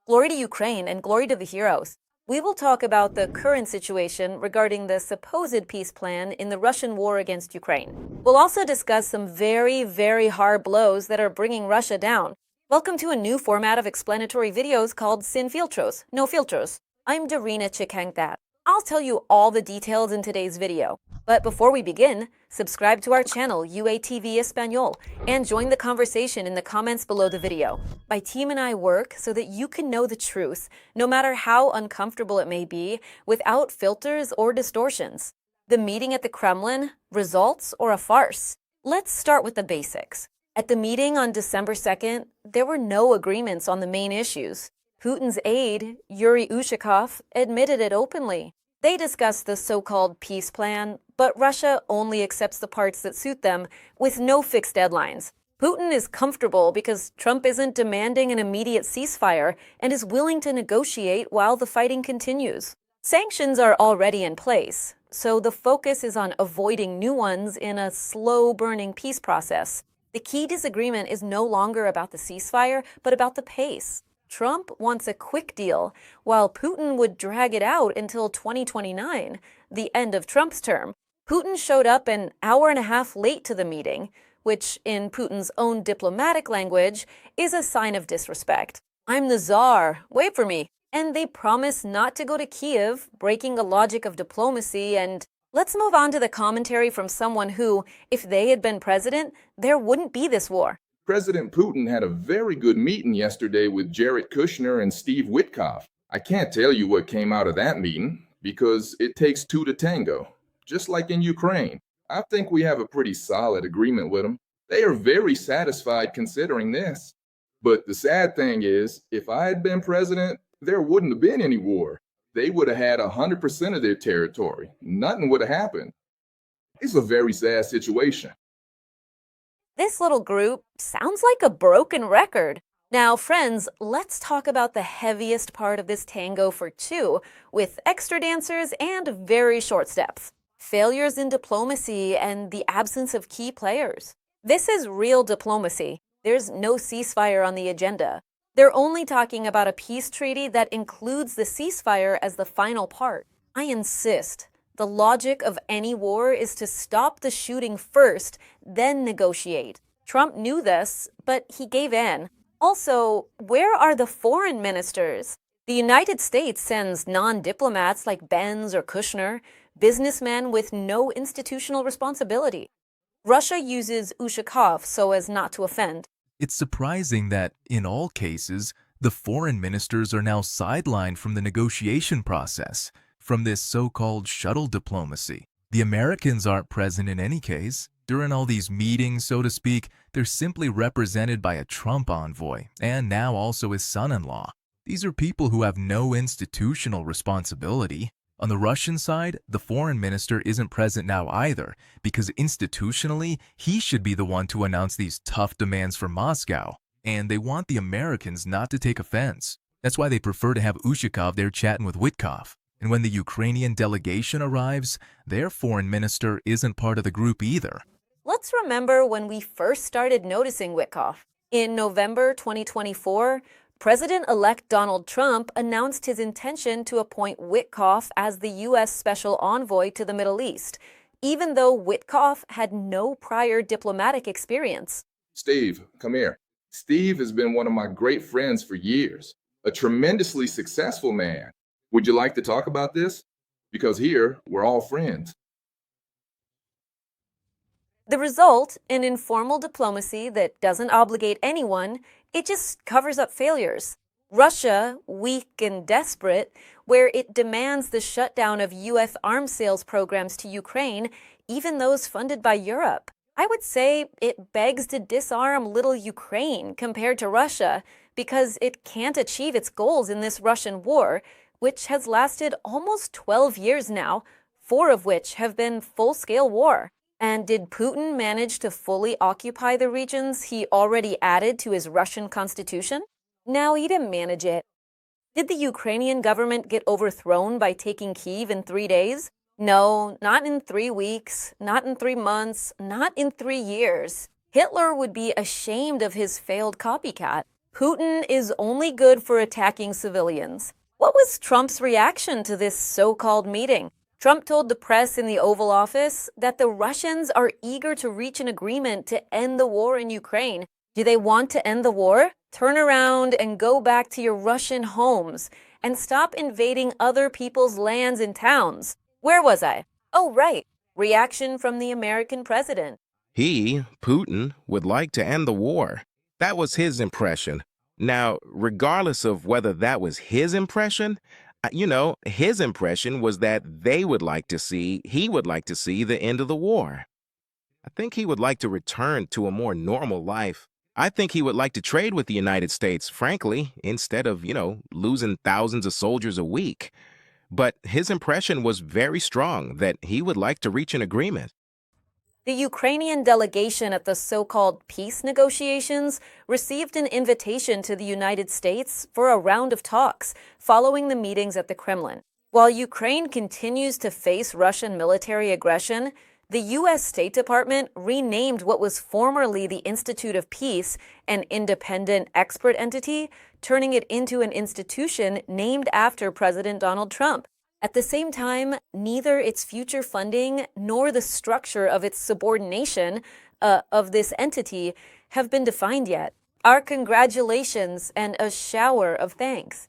Glory to Ukraine and glory to the heroes. We will talk about the current situation regarding the supposed peace plan in the Russian war against Ukraine. We'll also discuss some very hard blows that are bringing Russia down. Welcome to a new format of explanatory videos called Sin Filtros, No Filtros. I'm Darina Chikangthat. I'll tell you all the details in today's video. But before we begin, subscribe to our channel UATV Espanol and join the conversation in the comments below the video. My team and I work so that you can know the truth, no matter how uncomfortable it may be, without filters or distortions. The meeting at the Kremlin, results or a farce? Let's start with the basics. At the meeting on December 2nd, there were no agreements on the main issues. Putin's aide, Yuri Ushakov, admitted it openly. They discussed the so-called peace plan, but Russia only accepts the parts that suit them, with no fixed deadlines. Putin is comfortable because Trump isn't demanding an immediate ceasefire and is willing to negotiate while the fighting continues. Sanctions are already in place, so the focus is on avoiding new ones in a slow-burning peace process. The key disagreement is no longer about the ceasefire, but about the pace. Trump wants a quick deal, while Putin would drag it out until 2029, the end of Trump's term. Putin showed up an hour and a half late to the meeting, which, in Putin's own diplomatic language, is a sign of disrespect. I'm the czar, wait for me. And they promise not to go to Kiev, breaking the logic of diplomacy. And let's move on to the commentary from someone who, if they had been president, there wouldn't be this war. President Putin had a very good meeting yesterday with Jared Kushner and Steve Witkoff. I can't tell you what came out of that meeting, because it takes two to tango, just like in Ukraine. I think we have a pretty solid agreement with them. They are very satisfied considering this. But the sad thing is, if I had been president, there wouldn't have been any war. They would have had 100% of their territory. Nothing would have happened. It's a very sad situation. This little group sounds like a broken record. Now, friends, let's talk about the heaviest part of this tango for two, with extra dancers and very short steps. Failures in diplomacy and the absence of key players. This is real diplomacy. There's no ceasefire on the agenda. They're only talking about a peace treaty that includes the ceasefire as the final part. I insist. The logic of any war is to stop the shooting first, then negotiate. Trump knew this, but he gave in. Also, where are the foreign ministers? The United States sends non-diplomats like Benz or Kushner, businessmen with no institutional responsibility. Russia uses Ushakov so as not to offend. It's surprising that, in all cases, the foreign ministers are now sidelined from the negotiation process, from this so-called shuttle diplomacy. The Americans aren't present in any case. During all these meetings, so to speak, they're simply represented by a Trump envoy, and now also his son-in-law. These are people who have no institutional responsibility. On the Russian side, the foreign minister isn't present now either, because institutionally, he should be the one to announce these tough demands from Moscow, and they want the Americans not to take offense. That's why they prefer to have Ushakov there chatting with Witkoff. And when the Ukrainian delegation arrives, their foreign minister isn't part of the group either. Let's remember when we first started noticing Witkoff. In November 2024, President-elect Donald Trump announced his intention to appoint Witkoff as the U.S. Special Envoy to the Middle East, even though Witkoff had no prior diplomatic experience. Steve, come here. Steve has been one of my great friends for years, a tremendously successful man. Would you like to talk about this? Because here, we're all friends. The result, an informal diplomacy that doesn't obligate anyone, it just covers up failures. Russia, weak and desperate, where it demands the shutdown of U.S. arms sales programs to Ukraine, even those funded by Europe. I would say it begs to disarm little Ukraine compared to Russia, because it can't achieve its goals in this Russian war, which has lasted almost 12 years now, 4 of which have been full-scale war. And did Putin manage to fully occupy the regions he already added to his Russian constitution? No, he didn't manage it. Did the Ukrainian government get overthrown by taking Kyiv in 3 days? No, not in 3 weeks, not in 3 months, not in 3 years. Hitler would be ashamed of his failed copycat. Putin is only good for attacking civilians. What was Trump's reaction to this so-called meeting? Trump told the press in the Oval Office that the Russians are eager to reach an agreement to end the war in Ukraine. Do they want to end the war? Turn around and go back to your Russian homes and stop invading other people's lands and towns. Where was I? Oh, right. Reaction from the American president. He, Putin, would like to end the war. That was his impression. Now, regardless of whether that was his impression, his impression was that he would like to see the end of the war. I think he would like to return to a more normal life. I think he would like to trade with the United States, frankly, instead of, losing thousands of soldiers a week. But his impression was very strong that he would like to reach an agreement. The Ukrainian delegation at the so-called peace negotiations received an invitation to the United States for a round of talks following the meetings at the Kremlin. While Ukraine continues to face Russian military aggression, the U.S. State Department renamed what was formerly the Institute of Peace, an independent expert entity, turning it into an institution named after President Donald Trump. At the same time, neither its future funding nor the structure of its subordination of this entity have been defined yet. Our congratulations and a shower of thanks.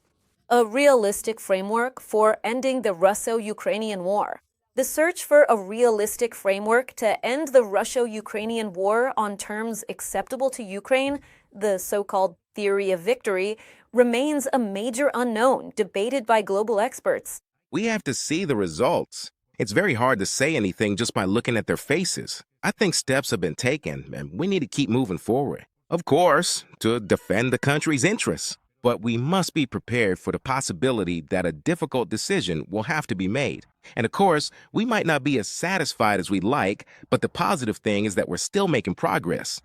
A realistic framework for ending the Russo-Ukrainian war. The search for a realistic framework to end the Russo-Ukrainian war on terms acceptable to Ukraine, the so-called theory of victory, remains a major unknown debated by global experts. We have to see the results. It's very hard to say anything just by looking at their faces. I think steps have been taken, and we need to keep moving forward. Of course, to defend the country's interests. But we must be prepared for the possibility that a difficult decision will have to be made. And of course, we might not be as satisfied as we'd like, but the positive thing is that we're still making progress.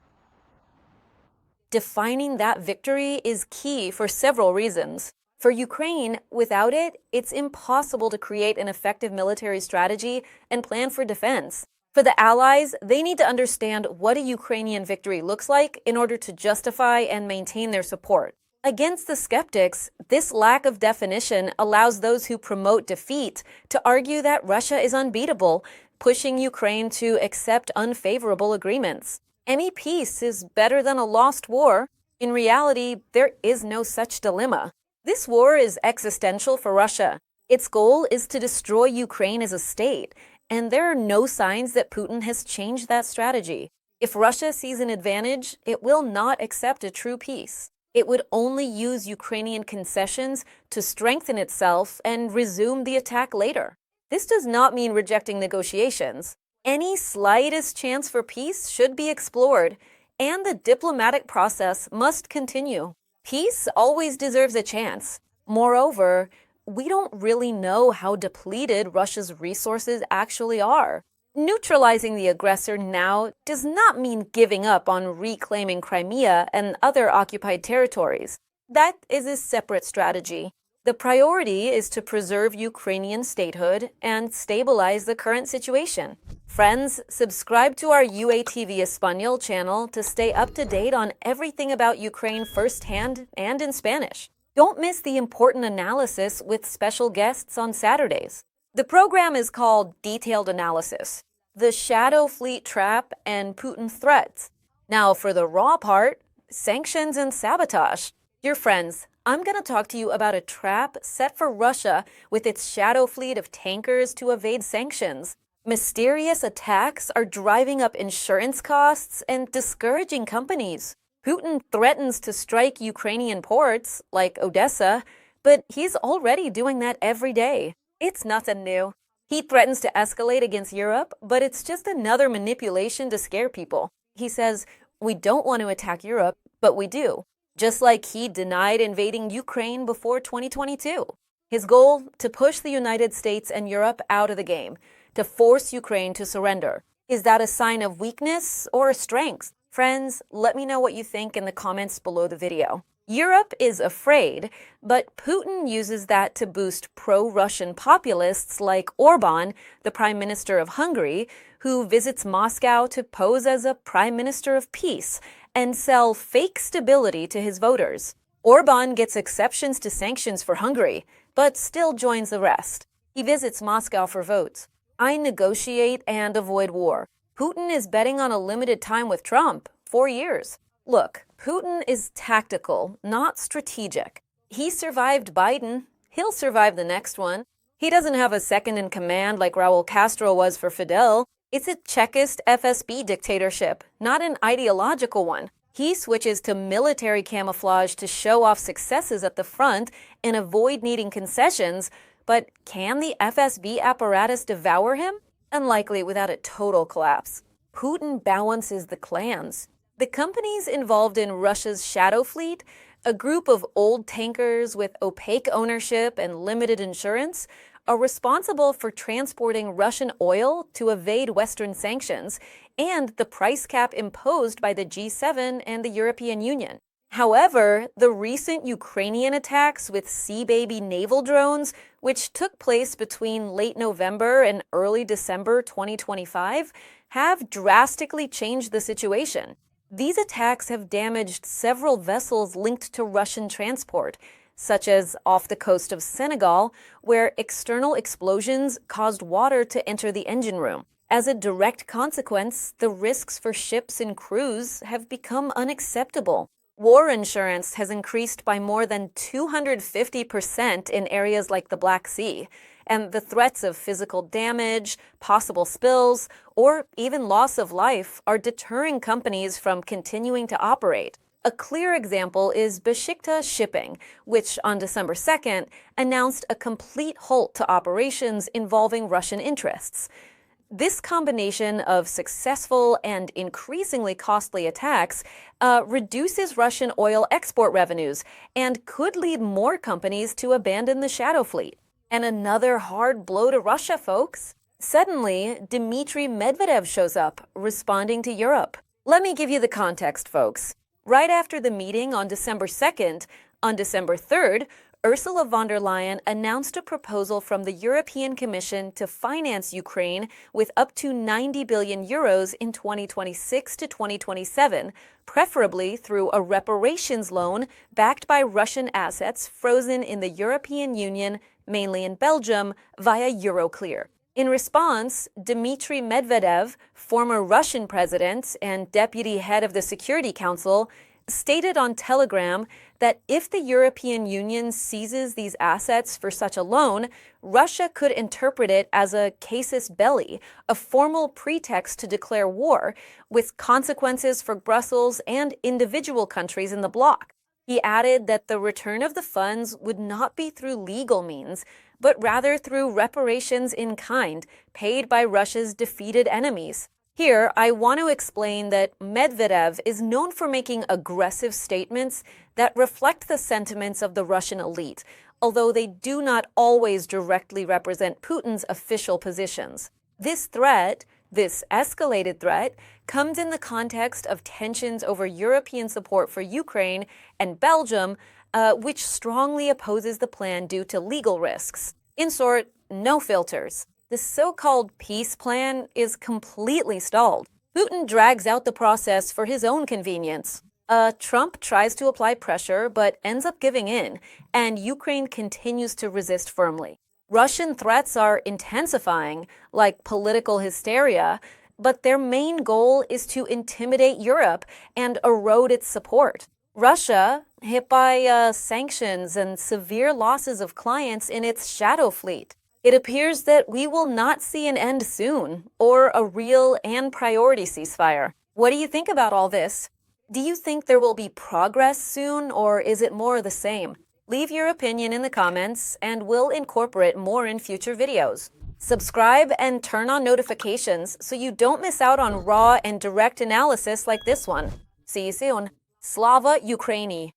Defining that victory is key for several reasons. For Ukraine, without it, it's impossible to create an effective military strategy and plan for defense. For the allies, they need to understand what a Ukrainian victory looks like in order to justify and maintain their support. Against the skeptics, this lack of definition allows those who promote defeat to argue that Russia is unbeatable, pushing Ukraine to accept unfavorable agreements. Any peace is better than a lost war. In reality, there is no such dilemma. This war is existential for Russia. Its goal is to destroy Ukraine as a state, and there are no signs that Putin has changed that strategy. If Russia sees an advantage, it will not accept a true peace. It would only use Ukrainian concessions to strengthen itself and resume the attack later. This does not mean rejecting negotiations. Any slightest chance for peace should be explored, and the diplomatic process must continue. Peace always deserves a chance. Moreover, we don't really know how depleted Russia's resources actually are. Neutralizing the aggressor now does not mean giving up on reclaiming Crimea and other occupied territories. That is a separate strategy. The priority is to preserve Ukrainian statehood and stabilize the current situation. Friends, subscribe to our UATV Español channel to stay up to date on everything about Ukraine firsthand and in Spanish. Don't miss the important analysis with special guests on Saturdays. The program is called Detailed Analysis, the Shadow Fleet Trap and Putin Threats. Now for the raw part, Sanctions and Sabotage. Dear friends, I'm going to talk to you about a trap set for Russia with its shadow fleet of tankers to evade sanctions. Mysterious attacks are driving up insurance costs and discouraging companies. Putin threatens to strike Ukrainian ports, like Odessa, but he's already doing that every day. It's nothing new. He threatens to escalate against Europe, but it's just another manipulation to scare people. He says, we don't want to attack Europe, but we do. Just like he denied invading Ukraine before 2022. His goal, to push the United States and Europe out of the game, to force Ukraine to surrender. Is that a sign of weakness or a strength? Friends, let me know what you think in the comments below the video. Europe is afraid, but Putin uses that to boost pro-Russian populists like Orban, the Prime Minister of Hungary, who visits Moscow to pose as a prime minister of peace and sell fake stability to his voters. Orban gets exceptions to sanctions for Hungary, but still joins the rest. He visits Moscow for votes. I negotiate and avoid war. Putin is betting on a limited time with Trump, 4 years. Look, Putin is tactical, not strategic. He survived Biden. He'll survive the next one. He doesn't have a second in command like Raul Castro was for Fidel. It's a Chekist FSB dictatorship, not an ideological one. He switches to military camouflage to show off successes at the front and avoid needing concessions, but can the FSB apparatus devour him? Unlikely without a total collapse. Putin balances the clans. The companies involved in Russia's shadow fleet, a group of old tankers with opaque ownership and limited insurance, are responsible for transporting Russian oil to evade Western sanctions and the price cap imposed by the G7 and the European Union. However, the recent Ukrainian attacks with Sea Baby naval drones, which took place between late November and early December 2025, have drastically changed the situation. These attacks have damaged several vessels linked to Russian transport, such as off the coast of Senegal, where external explosions caused water to enter the engine room. As a direct consequence, the risks for ships and crews have become unacceptable. War insurance has increased by more than 250% in areas like the Black Sea, and the threats of physical damage, possible spills, or even loss of life are deterring companies from continuing to operate. A clear example is Besikta Shipping, which on December 2nd announced a complete halt to operations involving Russian interests. This combination of successful and increasingly costly attacks reduces Russian oil export revenues and could lead more companies to abandon the shadow fleet. And another hard blow to Russia, folks. Suddenly, Dmitry Medvedev shows up, responding to Europe. Let me give you the context, folks. Right after the meeting on December 2nd, on December 3rd, Ursula von der Leyen announced a proposal from the European Commission to finance Ukraine with up to 90 billion euros in 2026 to 2027, preferably through a reparations loan backed by Russian assets frozen in the European Union, mainly in Belgium, via Euroclear. In response, Dmitry Medvedev, former Russian president and deputy head of the Security Council, stated on Telegram that if the European Union seizes these assets for such a loan, Russia could interpret it as a casus belli, a formal pretext to declare war, with consequences for Brussels and individual countries in the bloc. He added that the return of the funds would not be through legal means, but rather through reparations in kind paid by Russia's defeated enemies. Here, I want to explain that Medvedev is known for making aggressive statements that reflect the sentiments of the Russian elite, although they do not always directly represent Putin's official positions. This threat, this escalated threat, comes in the context of tensions over European support for Ukraine and Belgium, which strongly opposes the plan due to legal risks. In short, no filters. The so-called peace plan is completely stalled. Putin drags out the process for his own convenience. Trump tries to apply pressure but ends up giving in, and Ukraine continues to resist firmly. Russian threats are intensifying, like political hysteria, but their main goal is to intimidate Europe and erode its support. Russia, hit by sanctions and severe losses of clients in its shadow fleet. It appears that we will not see an end soon, or a real and priority ceasefire. What do you think about all this? Do you think there will be progress soon, or is it more of the same? Leave your opinion in the comments, and we'll incorporate more in future videos. Subscribe and turn on notifications so you don't miss out on raw and direct analysis like this one. See you soon. Slava Ukraini!